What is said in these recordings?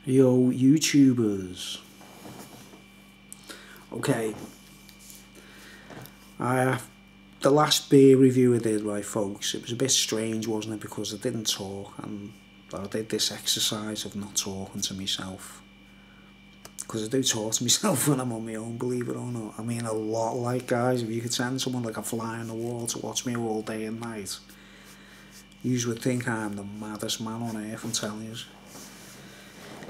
Yo, YouTubers. Okay. The last beer review I did, right, folks, it was a bit strange, wasn't it? Because I didn't talk, and I did this exercise of not talking to myself. Because I do talk to myself when I'm on my own, believe it or not. I mean, a lot, like, guys. If you could send someone like a fly on the wall to watch me all day and night, you would think I'm the maddest man on earth, I'm telling you.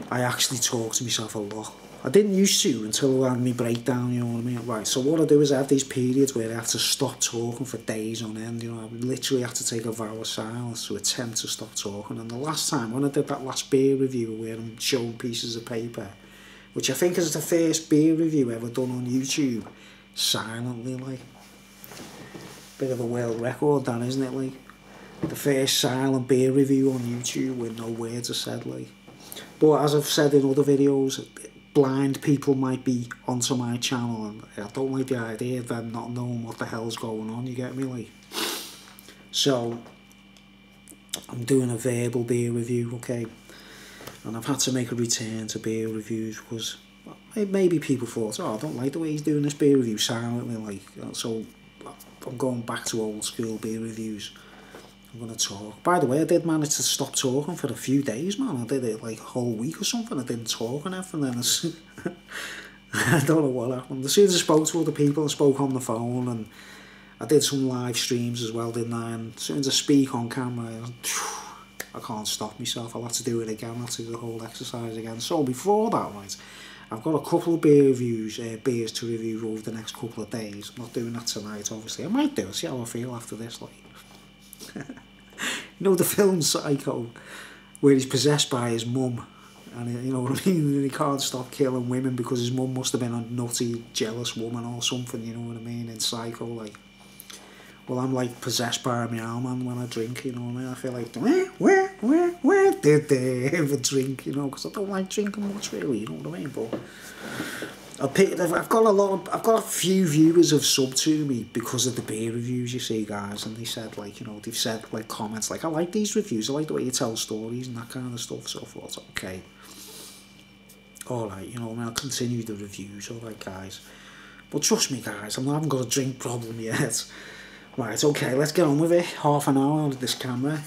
I actually talk to myself a lot. I didn't used to until I had my breakdown, you know what I mean? Right, so what I do is I have these periods where I have to stop talking for days on end, you know. I literally have to take a vow of silence to attempt to stop talking. And the last time, when I did that last beer review where I'm showing pieces of paper, which I think is the first beer review ever done on YouTube, silently, like. Bit of a world record, that, isn't it, like? The first silent beer review on YouTube with no words are said, like. But as I've said in other videos, blind people might be onto my channel, and I don't like the idea of them not knowing what the hell's going on, you get me, like? So, I'm doing a verbal beer review, okay? And I've had to make a return to beer reviews because maybe people thought, oh, I don't like the way he's doing this beer review silently, like, so I'm going back to old school beer reviews. I'm going to talk. By the way, I did manage to stop talking for a few days, man. I did it like a whole week or something. I didn't talk and everything. Then I don't know what happened. As soon as I spoke to other people, I spoke on the phone, and I did some live streams as well, didn't I? And as soon as I speak on camera, I can't stop myself. I'll have to do it again. I'll have to do the whole exercise again. So before that, right, I've got a couple of beers to review over the next couple of days. I'm not doing that tonight, obviously. I might do it, see how I feel after this, like. You know the film Psycho, where he's possessed by his mum, and you know what I mean, and he can't stop killing women because his mum must have been a nutty, jealous woman or something, you know what I mean, in Psycho, like. Well, I'm like possessed by my arm, man, when I drink, you know what I mean. I feel like, where did they ever drink, you know, because I don't like drinking much, really, you know what I mean, but I've got a few viewers have subbed to me because of the beer reviews, you see, guys, and they said, like, you know, they've said, like, comments like, I like these reviews, I like the way you tell stories and that kind of stuff, so I thought, okay, alright, you know, I mean, I'll continue the reviews, alright, guys, but trust me, guys, I haven't got a drink problem yet. Right, okay, let's get on with it. Half an hour on this camera.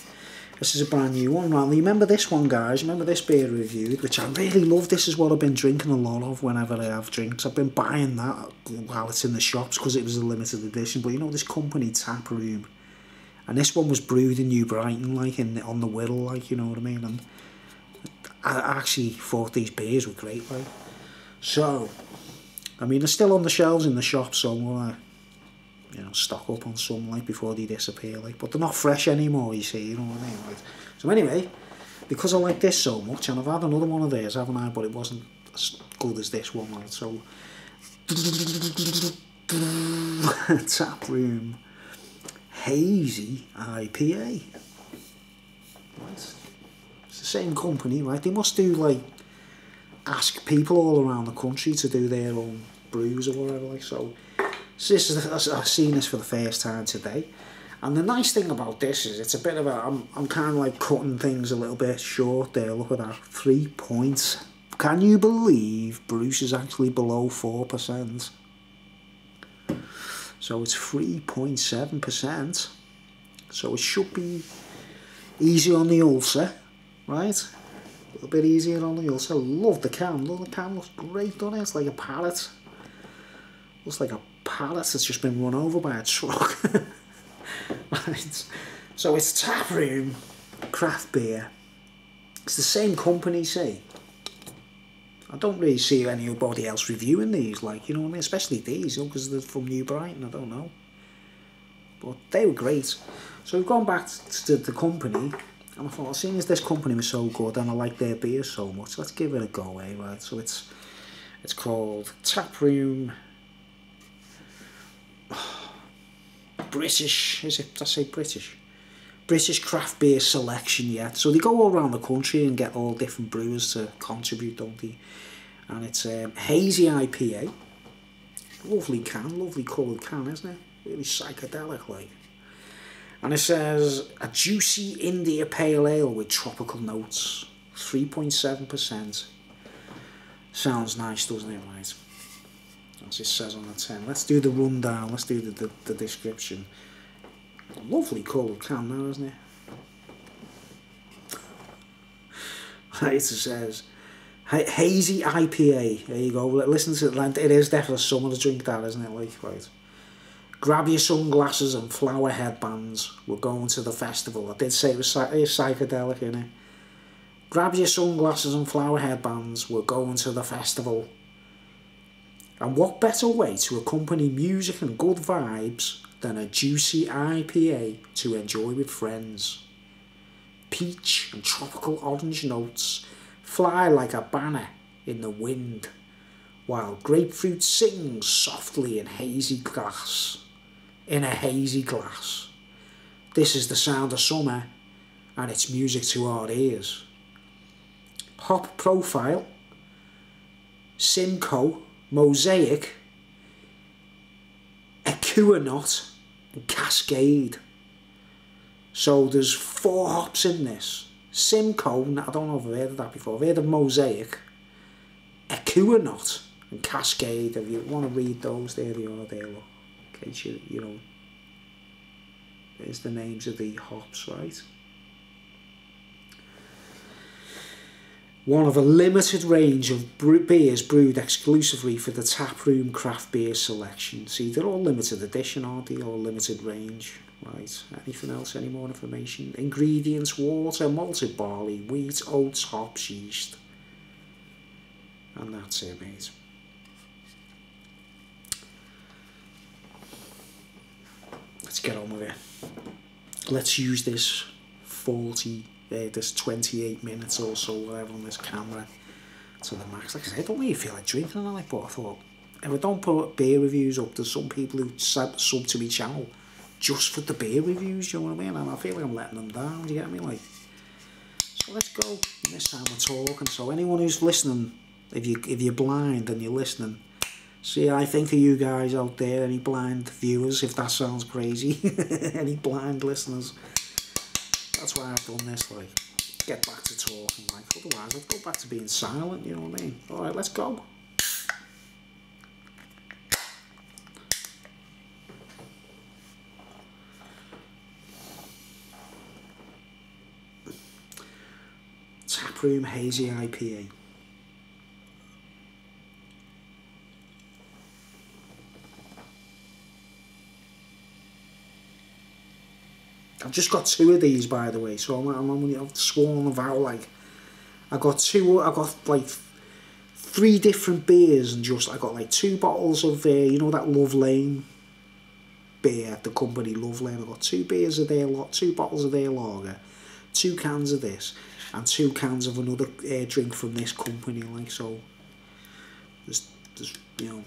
This is a brand new one. Right, remember this one, guys. Remember this beer review, which I really love. This is what I've been drinking a lot of whenever I have drinks. I've been buying that while it's in the shops because it was a limited edition. But you know, this company, Taproom. And this one was brewed in New Brighton, like, on the Wirral, like, you know what I mean? And I actually thought these beers were great, like. So, I mean, they're still on the shelves in the shop, so I'm going to, you know, stock up on some, like, before they disappear, like, but they're not fresh anymore, you see, you know what I mean, like. So anyway, because I like this so much, and I've had another one of theirs, haven't I, but it wasn't as good as this one, right, so Taproom Hazy IPA, right, it's the same company, right, they must do, like, ask people all around the country to do their own brews or whatever, like, so this is, I've seen this for the first time today, and the nice thing about this is it's a bit of a, I'm kind of like cutting things a little bit short there. Look at that, 3 points. Can you believe Bruce is actually below 4%? So it's 3.7%. So it should be easy on the ulcer, right? A little bit easier on the ulcer. Love the can. Look, the can looks great, doesn't it? It's like a pallet. Looks like a pallet that's just been run over by a truck. Right. So it's Taproom craft beer. It's the same company, see. I don't really see anybody else reviewing these, like, you know what I mean, especially these, you know, because they're from New Brighton, I don't know. But they were great. So we've gone back to the company, and I thought, seeing as this company was so good and I like their beer so much, let's give it a go, eh, right? So it's called Taproom British, is it? Did I say British? British craft beer selection, yeah. So they go all around the country and get all different brewers to contribute, don't they? And it's Hazy IPA. Lovely can, lovely coloured can, isn't it? Really psychedelic, like. And it says, a juicy India Pale Ale with tropical notes. 3.7%. Sounds nice, doesn't it, right? As it says on the tin. Let's do the rundown, let's do the description. Lovely coloured can now, isn't it? Right, it says Hazy IPA. There you go. Listen to it. It is definitely summer to drink that, isn't it? Like, right. Grab your sunglasses and flower headbands. We're going to the festival. I did say it was psychedelic, innit? Grab your sunglasses and flower headbands. We're going to the festival. And what better way to accompany music and good vibes than a juicy IPA to enjoy with friends? Peach and tropical orange notes fly like a banner in the wind, while grapefruit sings softly in hazy glass. In a hazy glass. This is the sound of summer, and it's music to our ears. Hop profile: Simcoe, Mosaic, Equinox, and Cascade. So there's 4 hops in this. Simcoe, I don't know if I've heard of that before. I've heard of Mosaic, Equinox, and Cascade. If you want to read those, there they are there, look. In case you know, there's the names of the hops, right? One of a limited range of beers brewed exclusively for the Taproom craft beer selection. See, they're all limited edition, aren't they? All limited range, right? Anything else? Any more information? Ingredients: water, malted barley, wheat, oats, hops, yeast. And that's it, mate. Let's get on with it. Let's use this 28 minutes or so, whatever, on this camera to the max. Like I said, I don't really feel like drinking on it, but I thought, if I don't put beer reviews up, there's some people who sub to my channel just for the beer reviews, you know what I mean? And I feel like I'm letting them down, do you get me? Like, so let's go. And this time we're talking, so anyone who's listening, if you're blind and you're listening, see, I think of you guys out there, any blind viewers, if that sounds crazy, any blind listeners. That's why I've done this, like, get back to talking, like, otherwise I'd go back to being silent, you know what I mean? Alright, let's go. Taproom Hazy IPA. I've just got 2 of these, by the way, so I've sworn a vow, like, I got like 3 different beers, and I got like 2 bottles of, you know, that Love Lane beer, the company Love Lane. I got 2 beers of their 2 bottles of their lager, 2 cans of this, and 2 cans of another drink from this company, like, so there's you know,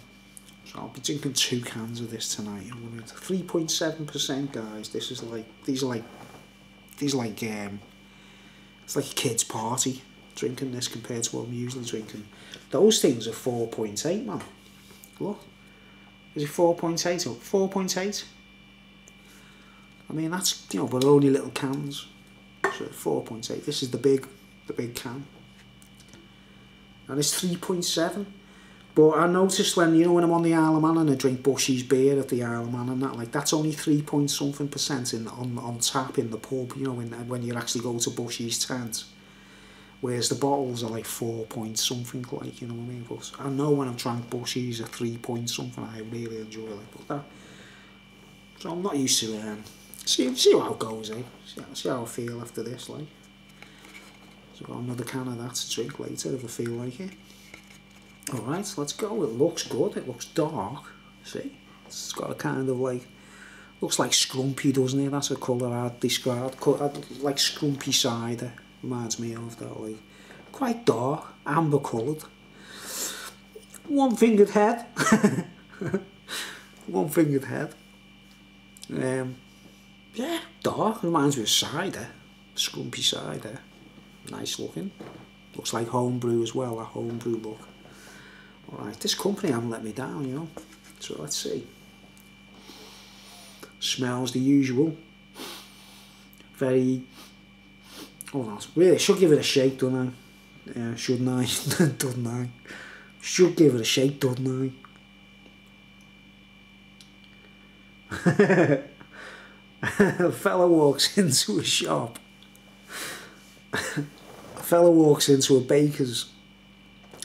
so I'll be drinking 2 cans of this tonight. You know what I mean? 3.7%, guys. This is like, these are like it's like a kid's party drinking this compared to what I'm usually drinking. Those things are 4.8, man. Look, is it 4.8 or 4.8? I mean, that's, you know, but only little cans. So 4.8. This is the big can, and it's 3.7. But I noticed when, you know, when I'm on the Isle of Man and I drink Bushy's beer at the Isle of Man and that, like, that's only 3-point-something% on tap in the pub, you know, when you actually go to Bushy's tent. Whereas the bottles are like 4-point-something, like, you know what I mean? But I know when I've drank Bushy's at 3-point-something, I really enjoy it. But that, so I'm not used to it. See how it goes, eh? See how I feel after this, like. So I've got another can of that to drink later if I feel like it. Alright, let's go. It looks good. It looks dark. See? It's got a kind of like, looks like scrumpy, doesn't it? That's a colour I'd describe. Like scrumpy cider. Reminds me of that, like. Quite dark, amber coloured. One-fingered head. One-fingered head. Yeah, dark. Reminds me of cider. Scrumpy cider. Nice looking. Looks like homebrew as well, a homebrew look. Alright, this company haven't let me down, you know. So let's see. Smells the usual. Very... Oh, no, really, I should give it a shake, don't I? Yeah, shouldn't I? Don't I? Should give it a shake, doesn't I? A fella walks into a shop. A fella walks into a baker's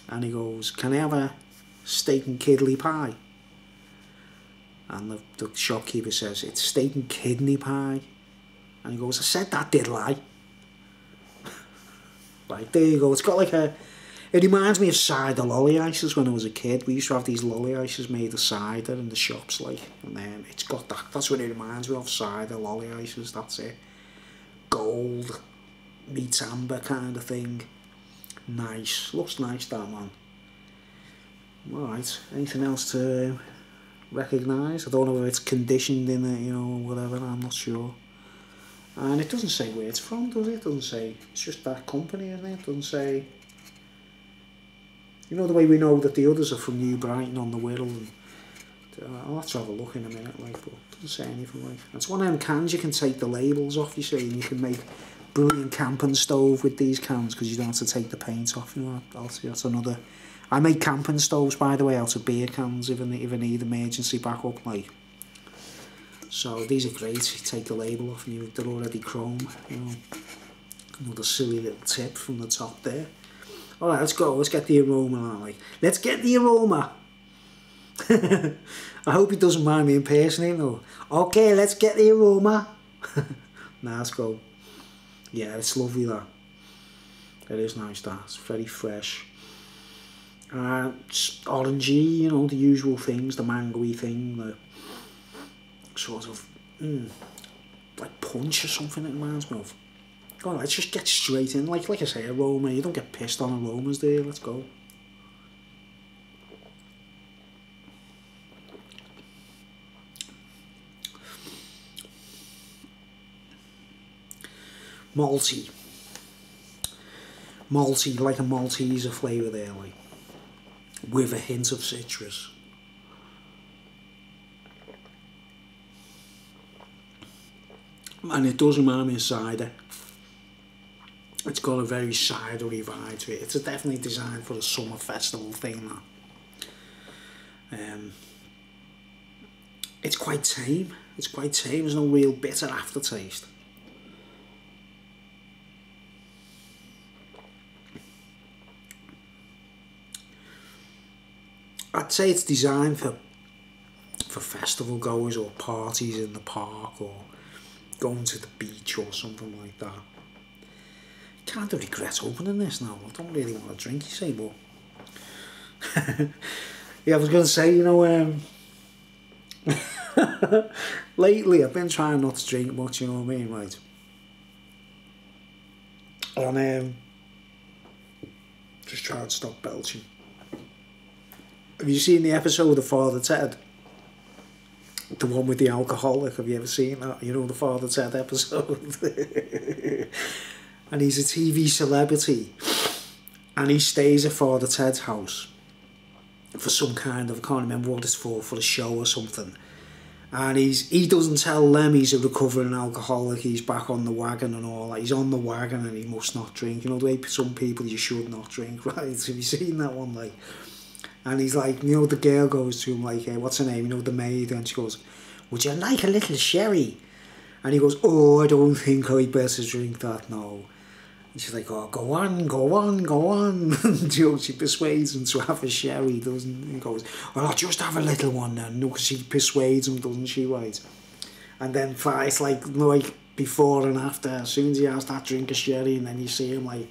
and he goes, "Can I have a steak and kidney pie?" And the shopkeeper says, "It's steak and kidney pie." And he goes, "I said that, didn't I?" Right, there you go. It's got like a... It reminds me of cider lolly ices when I was a kid. We used to have these lolly ices made of cider in the shops, like. And then it's got that. That's what it reminds me of, cider lolly ices, that's it. Gold, meets amber kind of thing. Nice. Looks nice, that, man. Right, anything else to recognise? I don't know if it's conditioned in it, you know, whatever, I'm not sure. And it doesn't say where it's from, does it? It doesn't say. It's just that company, isn't it? It doesn't say. You know the way we know that the others are from New Brighton on the Wirral. And I'll have to have a look in a minute, like, but it doesn't say anything like. It's one of them cans you can take the labels off, you see, and you can make brilliant camping stove with these cans because you don't have to take the paint off. You know, that's another. I make camping stoves, by the way, out of beer cans if I need emergency backup, like. So these are great. You take the label off and they're already chrome. You know, another silly little tip from the top there. All right, let's go. Let's get the aroma, aren't we? Let's get the aroma. I hope he doesn't mind me impersonating though. Okay, let's get the aroma. Nah, let's go. Yeah, it's lovely, that. It is nice, that. It's very fresh. It's orangey, you know, the usual things, the mangoey thing, the sort of like punch or something it reminds me of. Go on, let's just get straight in. Like I say, aroma. You don't get pissed on aromas there. Let's go. Malty. Malty, like a Malteser flavour there, like. With a hint of citrus. And it does remind me of cider. It's got a very cidery vibe to it. It's definitely designed for a summer festival thing, that. It's quite tame. It's quite tame. There's no real bitter aftertaste. I'd say it's designed for festival goers or parties in the park or going to the beach or something like that. Kind of regret opening this now. I don't really want to drink, you see, but yeah, I was going to say, you know, lately I've been trying not to drink much, you know what I mean, right? And just trying to stop belching. Have you seen the episode of Father Ted? The one with the alcoholic, have you ever seen that? You know, the Father Ted episode? And he's a TV celebrity. And he stays at Father Ted's house for some kind of, I can't remember what it's for a show or something. And he doesn't tell them he's a recovering alcoholic, he's back on the wagon and all that. He's on the wagon and he must not drink. You know, the way some people you should not drink, right? Have you seen that one, like? And he's like, you know, the girl goes to him like, what's her name, you know, the maid, and she goes, "Would you like a little sherry?" And he goes, "Oh, I don't think I'd better drink that, no." And she's like, "Oh, go on, go on, go on." And you know, she persuades him to have a sherry, doesn't he? Goes, "Well, I'll just have a little one then." No, because she persuades him, doesn't she, right? And then it's like before and after, as soon as he has that drink of sherry, and then you see him like,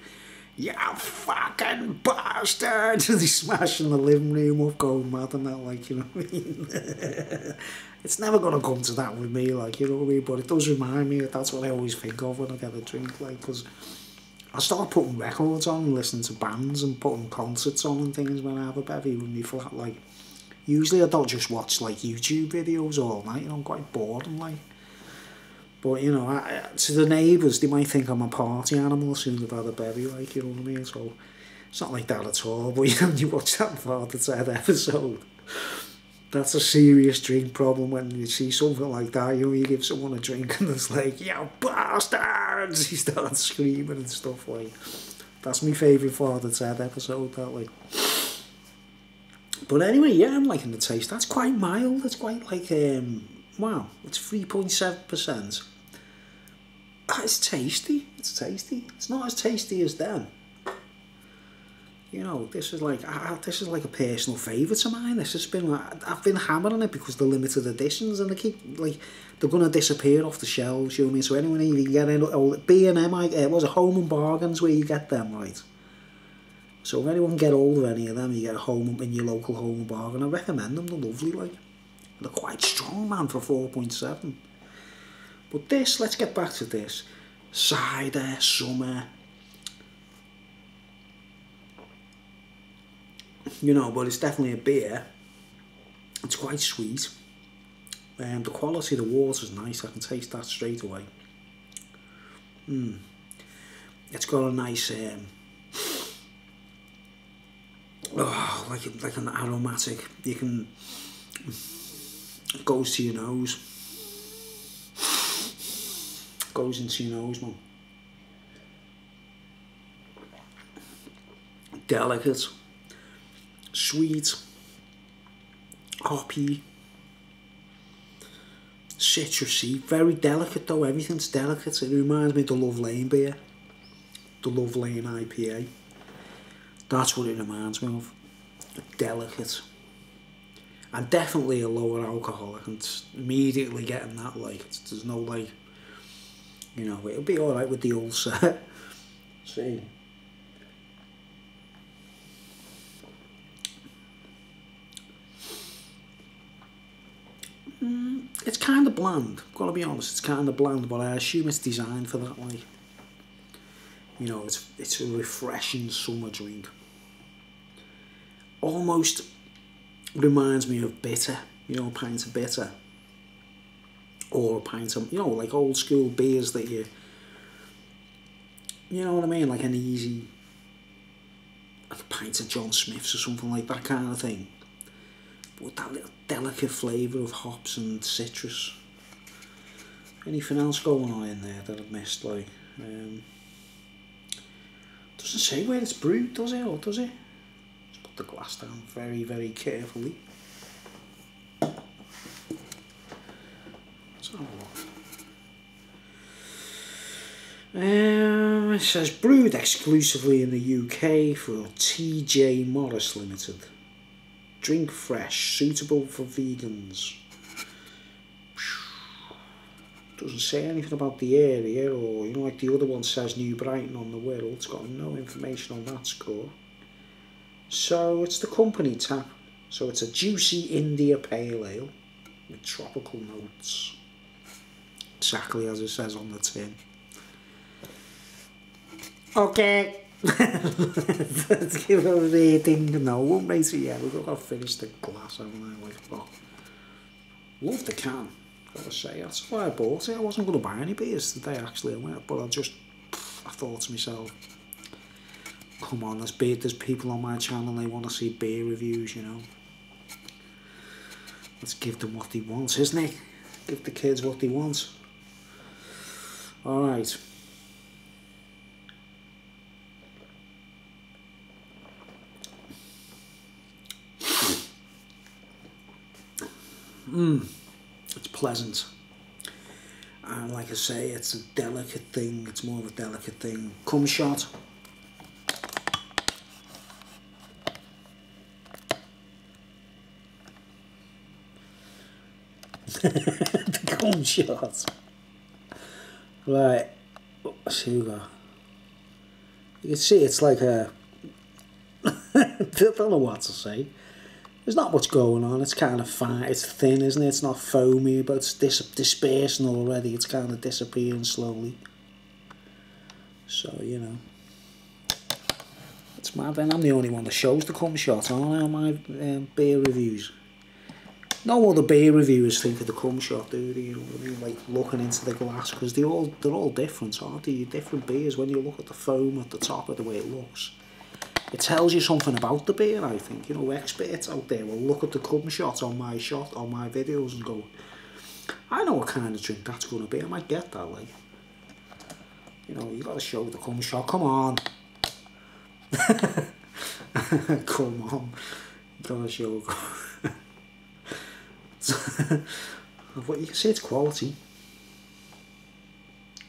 "You fucking bastard!" And he's smashing the living room up, going mad and that, like, you know what I mean? It's never going to come to that with me, like, you know what I mean? But it does remind me that that's what I always think of when I get a drink, like, because I start putting records on and listening to bands and putting concerts on and things when I have a bevy with me flat, like. Usually I don't just watch, like, YouTube videos all night, you know, I'm quite bored and, like. But, you know, to the neighbours, they might think I'm a party animal as soon as I've had a bevy, like, you know what I mean? So, it's not like that at all, but, you know, you watch that Father Ted episode, that's a serious drink problem when you see something like that, you know, you give someone a drink and it's like, "You bastards!" He starts screaming and stuff, like. That's my favourite Father Ted episode, that, like. But anyway, yeah, I'm liking the taste. That's quite mild. It's quite like, wow, it's 3.7%. It's tasty. It's tasty. It's not as tasty as them. You know, this is like a personal favourite of mine. This has been like, I've been hammering it because they're limited editions and they keep like they're gonna disappear off the shelves. You know what I mean? So anyone even get in B&M, was it Home and Bargains where you get them, right? So if anyone can get hold of any of them, you get a home in your local Home and Bargain. I recommend them. They're lovely, like they're quite strong, man, for 4.7. But this, let's get back to this. Cider, summer. You know, but it's definitely a beer. It's quite sweet. The quality of the water's nice. I can taste that straight away. It's got a nice, like an aromatic. You can, it goes to your nose. Goes into your nose, man. Delicate. Sweet, hoppy, citrusy, very delicate though, everything's delicate. It reminds me of the Love Lane beer, the Love Lane IPA. That's what it reminds me of, delicate. And definitely a lower alcohol. I can immediately getting that, like, there's no like, you know, it'll be alright with the ulcer. See. It's kind of bland, gotta be honest, it's kind of bland, but I assume it's designed for that, like, you know, it's a refreshing summer drink. Almost reminds me of bitter, you know, a pint of bitter. Or a pint of, you know, like old school beers that you know what I mean, like an easy, like a pint of John Smith's or something like that kind of thing. With that little delicate flavour of hops and citrus. Anything else going on in there that I've missed, like? Doesn't say where it's brewed, does it, or does it? Let's put the glass down very, very carefully. Let's have a look. It says brewed exclusively in the UK for TJ Morris Limited. Drink fresh, suitable for vegans. Doesn't say anything about the area, or, you know, like the other one says New Brighton on the Wirral. It's got no information on that score. So it's the company tap. So it's a juicy India Pale Ale with tropical notes. Exactly as it says on the tin. Okay. Let's give it a rating. No, won't rate it yet. We've got to finish the glass, haven't I? Like, oh, love the can, gotta say. That's why I bought it. I wasn't going to buy any beers today, actually. I went, but I thought to myself, come on, there's people on my channel, they want to see beer reviews, you know. Let's give them what they want, isn't it? Give the kids what they want. Alright. It's pleasant, and like I say, it's a delicate thing. It's more of a delicate thing. Cum shot. The cum shot. Right, let's see what we got. You can see it's like a I don't know what to say. There's not much going on. It's kind of fine. It's thin, isn't it? It's not foamy, but it's dispersing already. It's kind of disappearing slowly. So, you know. It's mad. And I'm the only one that shows the cum shot, aren't I, on my beer reviews? No other beer reviewers think of the cum shot, do they? You know what I mean? Like looking into the glass, because they're all different, aren't they? Different beers. When you look at the foam at the top of the way it looks, it tells you something about the beer, I think. You know, experts out there will look at the cum shot on my videos and go, I know what kind of drink that's going to be. I might get that, like. You know, you got to show the cum shot. Come on. Come on. Got a show. But you can say it's quality.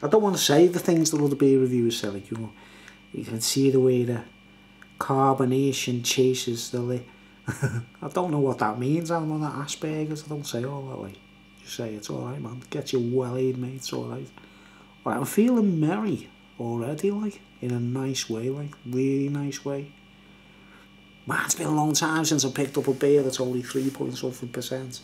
I don't want to say the things that other beer reviewers say, like, you can see the way the carbonation chases the lid. I don't know what that means. I'm on that Asperger's. I don't say all that, like. Just say it's alright, man. Get you well-aid, mate. It's alright. Right, I'm feeling merry already, like, in a nice way, like, really nice way. Man, it's been a long time since I picked up a beer that's only 3 point something %.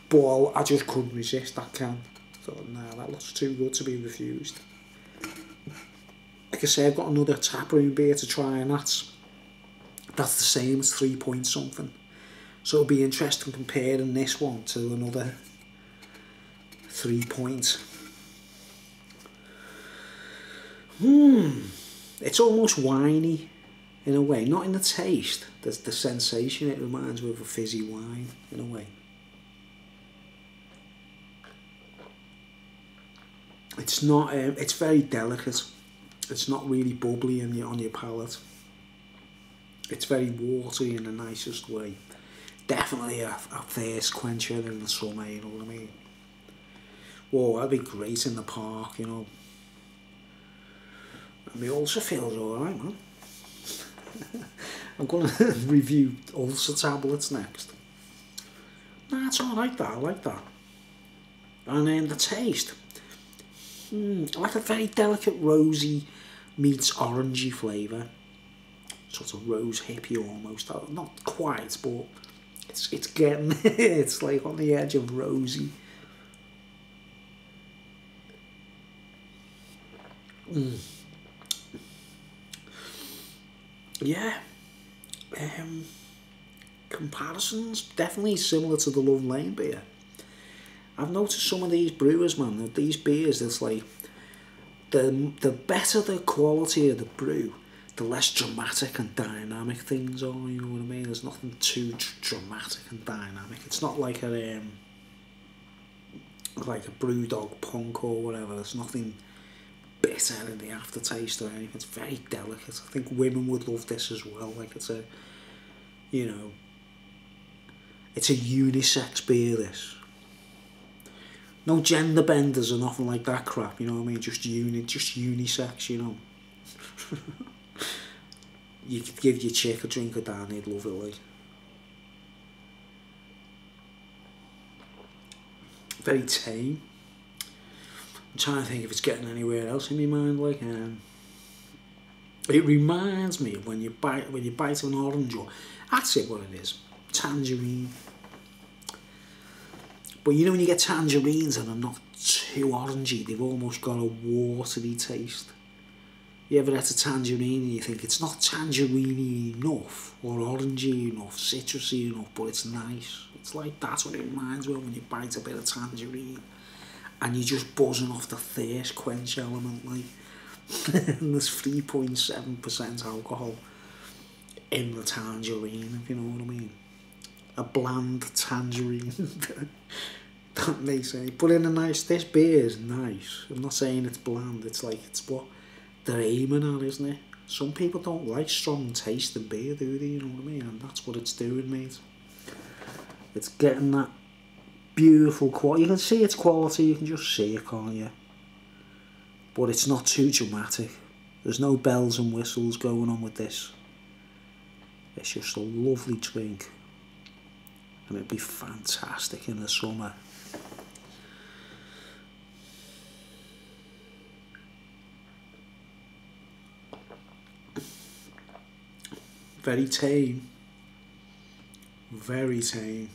But I just couldn't resist that can. I thought, nah, that looks too good to be refused. Like I say, I've got another Taproom beer to try, and that's the same as 3 point something. So it'll be interesting comparing this one to another 3 point. It's almost winey in a way, not in the taste. There's the sensation. It reminds me of a fizzy wine in a way. It's not. It's very delicate. It's not really bubbly on your palate. It's very watery in the nicest way. Definitely a thirst quencher in the summer, you know what I mean? Whoa, that'd be great in the park, you know. And my ulcer feels alright, man. I'm going to review ulcer tablets next. Nah, it's alright, that. I like that. And the taste. Like a very delicate rosy meets orangey flavour. Sort of rose hippie almost. Not quite, but it's getting it's like on the edge of rosy. Yeah. Comparisons definitely similar to the Love Lane beer. I've noticed some of these brewers, man, that these beers, it's like the better the quality of the brew, the less dramatic and dynamic things are, you know what I mean? There's nothing too dramatic and dynamic. It's not like a Brewdog Punk or whatever. There's nothing bitter in the aftertaste or anything. It's very delicate. I think women would love this as well. Like, it's a, you know, it's a unisex beer, this. No gender benders or nothing like that crap, you know what I mean? Just unisex, you know. You could give your chick a drink of that and he'd love it, like. Very tame. I'm trying to think if it's getting anywhere else in my mind, like. It reminds me of when you bite an orange, or that's it, what it is. Tangerine. But you know when you get tangerines and they're not too orangey, they've almost got a watery taste. You ever had a tangerine and you think it's not tangerine enough, or orangey enough, citrusy enough, but it's nice. It's like that's what it reminds me of when you bite a bit of tangerine and you're just buzzing off the thirst quench element, like. And there's 3.7% alcohol in the tangerine, if you know what I mean. A bland tangerine. That makes sense. But in a nice, this beer is nice. I'm not saying it's bland, it's like, it's what they're aiming at, isn't it? Some people don't like strong taste in beer, do they? You know what I mean? And that's what it's doing, mate. It's getting that beautiful quality. You can see its quality, you can just see it, can't you? But it's not too dramatic. There's no bells and whistles going on with this. It's just a lovely drink. And it'd be fantastic in the summer. Very tame. Very tame.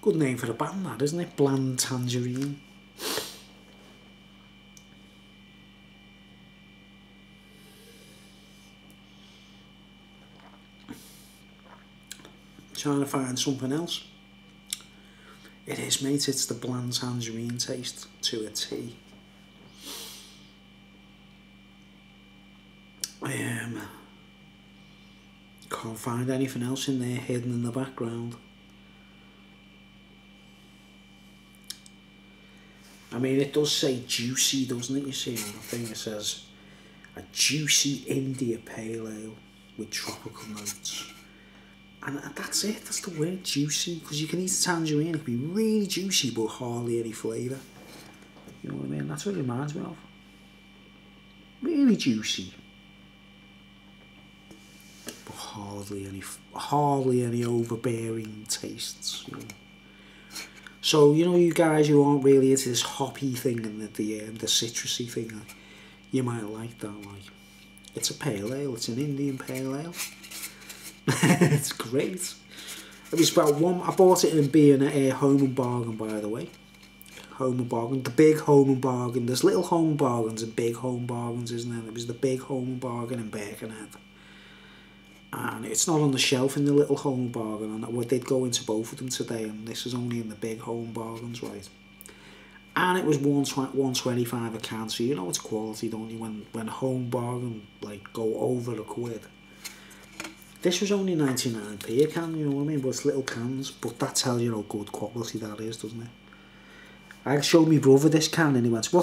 Good name for a band, that, isn't it? Bland Tangerine. Trying to find something else. It is, mate. It's the bland tangerine taste to a T. Can't find anything else in there hidden in the background. I mean, it does say juicy, doesn't it? You see on the thing, it says a juicy India Pale Ale with tropical notes. And that's it, that's the word, juicy, because you can eat a tangerine, it can be really juicy but hardly any flavour. You know what I mean? That's what it reminds me of. Really juicy, but hardly any overbearing tastes. You know? So you know, you guys who aren't really into this hoppy thing and the citrusy thing, you might like that. Like, it's a pale ale. It's an Indian pale ale. It's great. It was about one. I bought it in being a Home and Bargain, by the way. Home and Bargain, the big Home and Bargain. There's little Home and Bargains and big Home Bargains, isn't there? It was the big Home and Bargain in Birkenhead, and it's not on the shelf in the little Home and Bargain. And we did go into both of them today, and this is only in the big Home Bargains, right? And it was $1.25 a can, so you know it's quality, don't you? When Home Bargain like go over £1. This was only 99p a can, you know what I mean? But it's little cans, but that tells you how good quality that is, doesn't it? I showed my brother this can and he went, why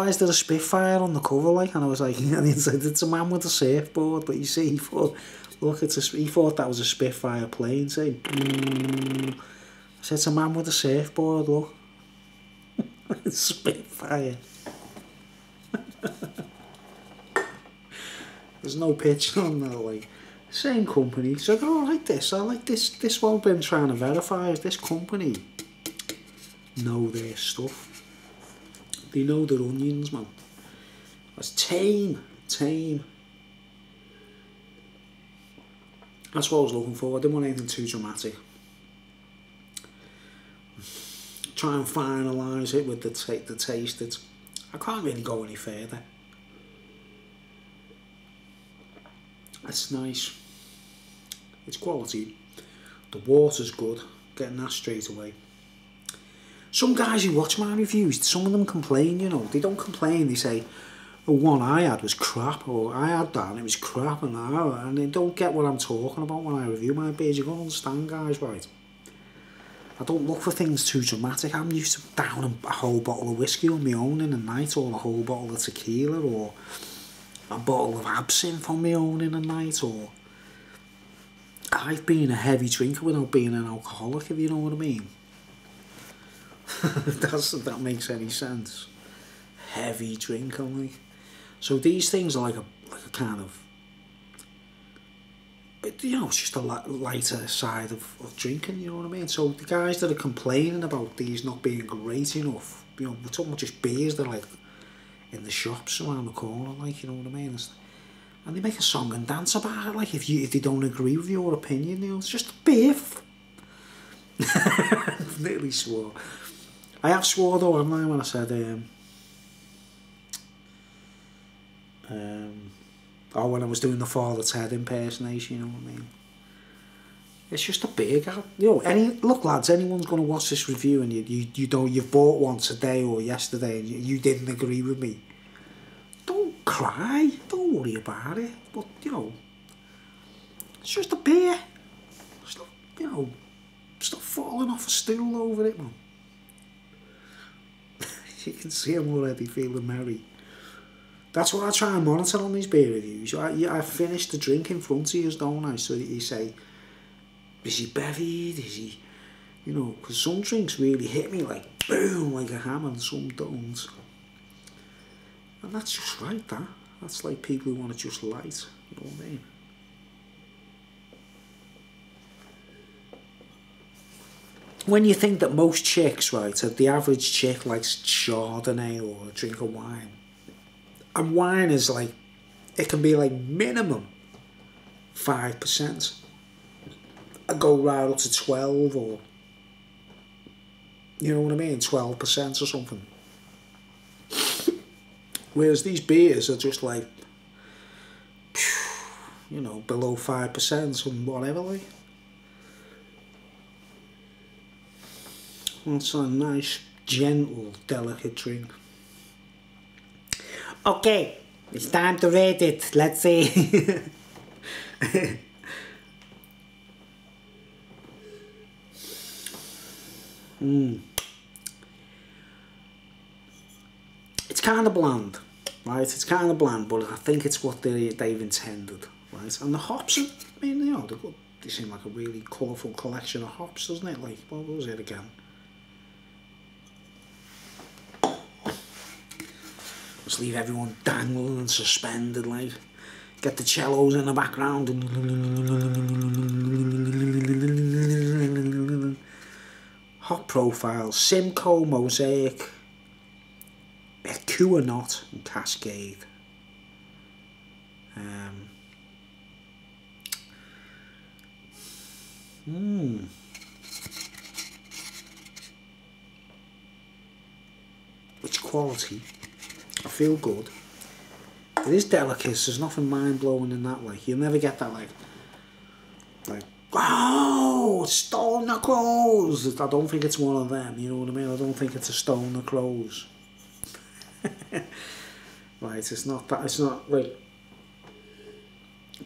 is there a Spitfire on the cover, like? And I was like, and he said, it's a man with a surfboard. But you see, he thought, look, he thought that was a Spitfire plane, say. I said, it's a man with a surfboard, look. Spitfire. There's no picture on there, like. Same company. So oh, I like this. This one I've been trying to verify is this company know their stuff. They know their onions, man. That's tame. That's what I was looking for. I didn't want anything too dramatic. Try and finalise it with the taste. I can't really go any further. That's nice. It's quality. The water's good. Getting that straight away. Some guys who watch my reviews, some of them complain, you know. They don't complain, they say, oh, one I had was crap, or I had that and it was crap, and they don't get what I'm talking about when I review my beers. You've got to understand, guys, right? I don't look for things too dramatic. I'm used to downing a whole bottle of whiskey on my own in a night, or a whole bottle of tequila, or a bottle of absinthe on my own in a night, or I've been a heavy drinker without being an alcoholic, if you know what I mean. If that makes any sense. Heavy drinker, like. So these things are like a kind of, you know, it's just a lighter side of drinking, you know what I mean? So the guys that are complaining about these not being great enough, you know, we're talking about just beers that are like in the shops around the corner, like, you know what I mean? And they make a song and dance about it, like, if they don't agree with your opinion, you know, it's just a beer. I've nearly swore. I have swore though, haven't I, when I said, when I was doing the Father Ted impersonation, you know what I mean? It's just a beer, you know. Look, lads, anyone's going to watch this review and you've bought one today or yesterday and you didn't agree with me. Don't cry, don't worry about it. But you know, it's just a beer. Stop, you know, stop falling off a stool over it, man. You can see I'm already feeling merry. That's what I try and monitor on these beer reviews. I finish the drink in front of you, don't I? So that you say, is he bevied? Is he, you know, because some drinks really hit me like boom, like a hammer, and some don't. And that's just right, that's like people who want it just light, you know what I mean? When you think that most chicks, right, the average chick likes Chardonnay or a drink of wine, and wine is like, it can be like minimum 5%. I go right up to 12, or, you know what I mean, 12% or something. Whereas these beers are just like, you know, below 5% and whatever, like. It's a nice, gentle, delicate drink. Okay, it's time to rate it. Let's see. kind of bland, right? It's kind of bland, but I think it's what they've intended, right? And the hops, I mean, you know, they seem like a really colourful collection of hops, doesn't it? Like, what was it again? Just leave everyone dangling and suspended, like, get the cellos in the background. Hop profile, Simcoe, Mosaic, Kua Knot and Cascade. It's quality. I feel good. It is delicate. There's nothing mind blowing in that. Like, you'll never get that like, wow, Stone the Crows. I don't think it's one of them. You know what I mean? I don't think it's a Stone the Crows. Right, it's not that. It's not like.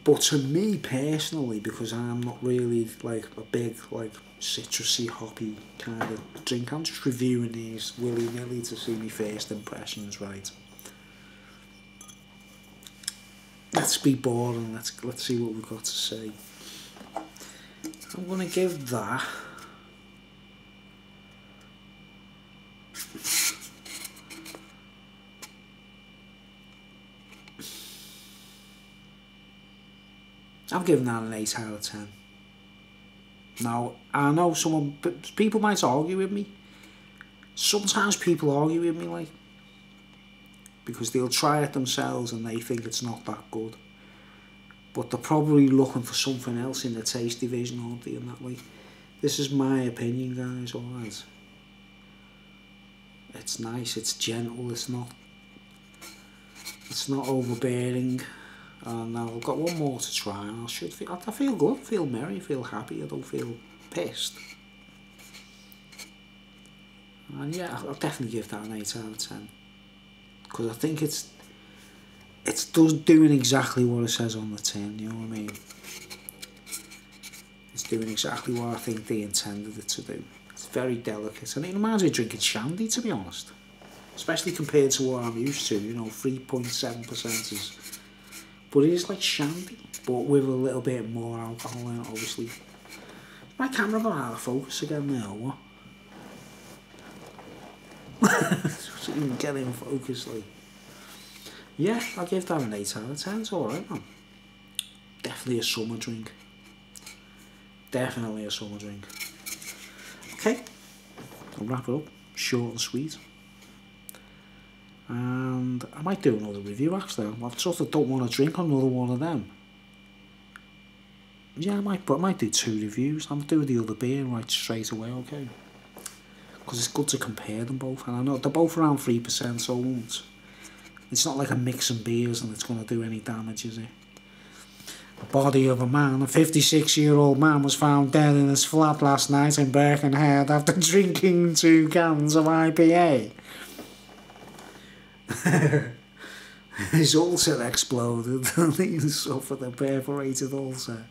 But to me personally, because I'm not really like a big like citrusy hoppy kind of drink, I'm just reviewing these willy nilly to see my first impressions. Right. Let's be boring. Let's see what we've got to say. I'm gonna give that. I'm giving that an 8 out of 10. Now, I know people might argue with me. Sometimes people argue with me, like, because they'll try it themselves and they think it's not that good. But they're probably looking for something else in the taste division, aren't they, and that, like. This is my opinion, guys, alright. It's nice, it's gentle, it's not overbearing. And now I've got one more to try, and I feel good, I feel merry, I feel happy, I don't feel pissed. And yeah, I'll definitely give that an 8 out of 10. Because I think it's doing exactly what it says on the tin, you know what I mean? It's doing exactly what I think they intended it to do. It's very delicate, and it reminds me of drinking shandy, to be honest. Especially compared to what I'm used to, you know, 3.7% is. But it is like shandy, but with a little bit more alcohol in it, obviously. My camera got out of focus again now, what? So even get in focus, like. Yeah, I'll give that an 8 out of 10, it's alright, man. Definitely a summer drink. Definitely a summer drink. Okay, I'll wrap it up, short and sweet. And I might do another review actually. I sort of don't want to drink another one of them. Yeah, I might do 2 reviews. I'll do the other beer right straight away, okay? Because it's good to compare them both. And I know they're both around 3%, so it's not like a mix of beers and it's going to do any damage, is it? The body of a 56-year-old man was found dead in his flat last night in Birkenhead after drinking 2 cans of IPA. His ulcer exploded and he suffered a perforated ulcer.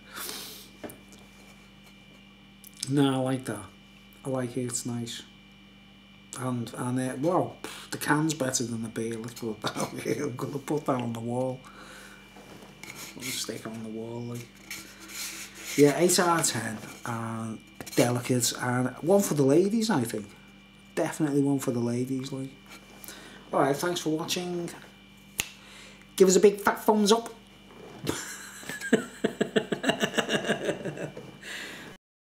No, I like that. I like it, it's nice. And well, the can's better than the beer, let's put it that way. I'm going to put that on the wall. I'll just stick it on the wall, like. Yeah, 8 out of 10. And delicate, and one for the ladies, I think. Definitely one for the ladies, like. Alright, thanks for watching. Give us a big fat thumbs up.